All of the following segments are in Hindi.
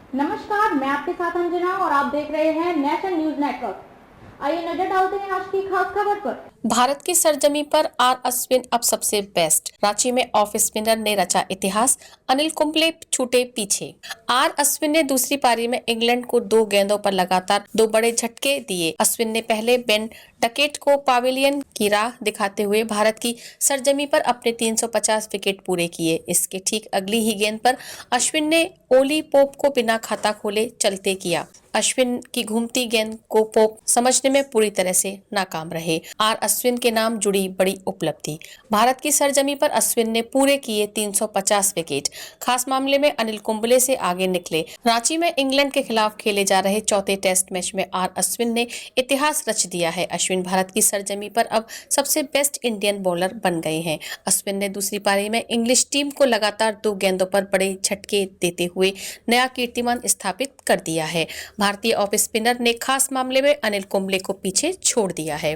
नमस्कार, मैं आपके साथ अंजना और आप देख रहे हैं नेशनल न्यूज नेटवर्क। आइए नजर डालते हैं आज की खास खबर पर। भारत की सरजमी पर आर अश्विन अब सबसे बेस्ट। रांची में ऑफ स्पिनर ने रचा इतिहास, अनिल कुंबले छूटे पीछे। आर अश्विन ने दूसरी पारी में इंग्लैंड को 2 गेंदों पर लगातार 2 बड़े झटके दिए। अश्विन ने पहले बेन डकेट को पवेलियन की राह दिखाते हुए भारत की सरजमी पर अपने 350 विकेट पूरे किए। इसके ठीक अगली ही गेंद पर अश्विन ने ओली पोप को बिना खाता खोले चलते किया। अश्विन की घूमती गेंद को पोप समझने में पूरी तरह से नाकाम रहे। आर अश्विन के नाम जुड़ी बड़ी उपलब्धि। भारत की सरजमी पर अश्विन ने पूरे किए 350 विकेट। खास मामले में अनिल कुंबले से आगे निकले। रांची में इंग्लैंड के खिलाफ खेले जा रहे चौथे टेस्ट मैच में आर अश्विन ने इतिहास रच दिया है। अश्विन भारत की सरजमी पर अब सबसे बेस्ट इंडियन बॉलर बन गए हैं। अश्विन ने दूसरी पारी में इंग्लिश टीम को लगातार 2 गेंदों पर बड़े झटके देते हुए नया कीर्तिमान स्थापित कर दिया है। भारतीय ऑफ स्पिनर ने खास मामले में अनिल कुंबले को पीछे छोड़ दिया है।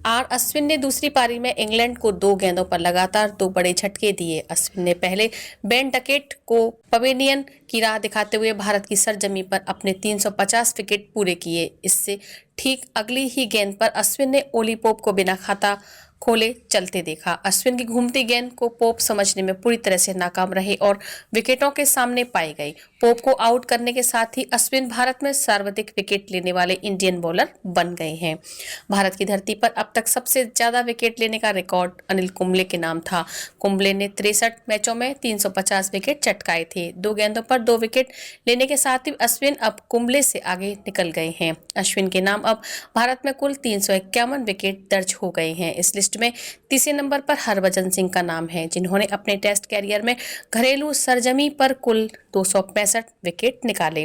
आर अश्विन ने दूसरी पारी में इंग्लैंड को 2 गेंदों पर लगातार 2 बड़े झटके दिए। अश्विन ने पहले बेन डकेट को पवेलियन की राह दिखाते हुए भारत की सरजमी पर अपने 350 विकेट पूरे किए। इससे ठीक अगली ही गेंद पर अश्विन ने ओली पोप को बिना खाता खोले चलते देखा। अश्विन की घूमती गेंद को पोप समझने में पूरी तरह से नाकाम रहे और विकेटों के सामने पाई गई। पोप को आउट करने के साथ ही अश्विन भारत में सर्वाधिक विकेट लेने वाले इंडियन बॉलर बन गए हैं। भारत की धरती पर अब तक सबसे ज्यादा विकेट लेने का रिकॉर्ड अनिल कुंबले के नाम था। कुंबले ने 63 मैचों में 350 विकेट चटकाए थे। 2 गेंदों पर 2 विकेट लेने के साथ ही अश्विन अब कुंबले से आगे निकल गए हैं। अश्विन के नाम अब भारत में कुल 351 विकेट दर्ज हो गए हैं। इस लिस्ट में तीसरे नंबर पर हरभजन सिंह का नाम है, जिन्होंने अपने टेस्ट कैरियर में घरेलू सरजमी पर कुल 265 विकेट निकाले।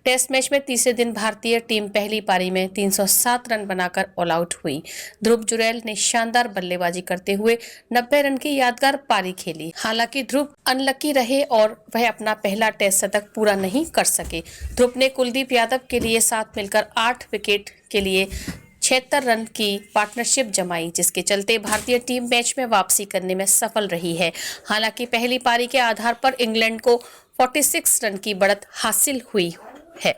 टेस्ट मैच में तीसरे दिन भारतीय टीम पहली पारी में 307 रन बनाकर ऑल आउट हुई। ध्रुव जुरैल ने शानदार बल्लेबाजी करते हुए 90 रन की यादगार पारी खेली। हालांकि ध्रुव अनलकी रहे और वह अपना पहला टेस्ट शतक पूरा नहीं कर सके। ध्रुव ने कुलदीप यादव के लिए साथ मिलकर 8 विकेट के लिए 76 रन की पार्टनरशिप जमाई, जिसके चलते भारतीय टीम मैच में वापसी करने में सफल रही है। हालांकि पहली पारी के आधार पर इंग्लैंड को 46 रन की बढ़त हासिल हुई है।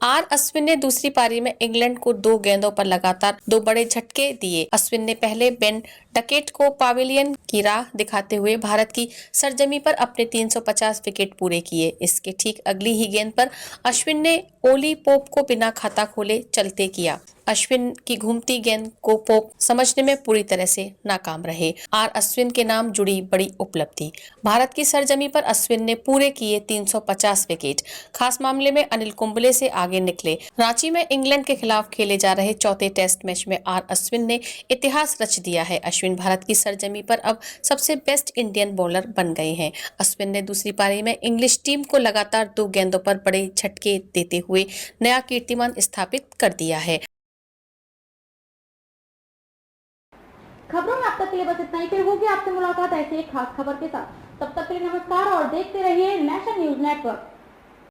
आर अश्विन ने दूसरी पारी में इंग्लैंड को 2 गेंदों पर लगातार 2 बड़े झटके दिए। अश्विन ने पहले बेन डकेट को पवेलियन की राह दिखाते हुए भारत की सरजमी पर अपने 350 विकेट पूरे किए। इसके ठीक अगली ही गेंद पर अश्विन ने ओली पोप को बिना खाता खोले चलते किया। अश्विन की घूमती गेंद को पोप समझने में पूरी तरह से नाकाम रहे। आर अश्विन के नाम जुड़ी बड़ी उपलब्धि। भारत की सरजमी पर अश्विन ने पूरे किए 350 विकेट। खास मामले में अनिल कुंबले से आगे निकले। रांची में इंग्लैंड के खिलाफ खेले जा रहे चौथे टेस्ट मैच में आर अश्विन ने इतिहास रच दिया है। अश्विन भारत की सरजमी पर अब सबसे बेस्ट इंडियन बॉलर बन गए हैं। अश्विन ने दूसरी पारी में इंग्लिश टीम को लगातार 2 गेंदों पर बड़े झटके देते हुए नया कीर्तिमान स्थापित कर दिया है। खबरों में अब तक के लिए बस इतना ही। फिर होगी आपसे मुलाकात ऐसी एक खास खबर के साथ। तब तक के लिए नमस्कार और देखते रहिए नेशनल न्यूज नेटवर्क।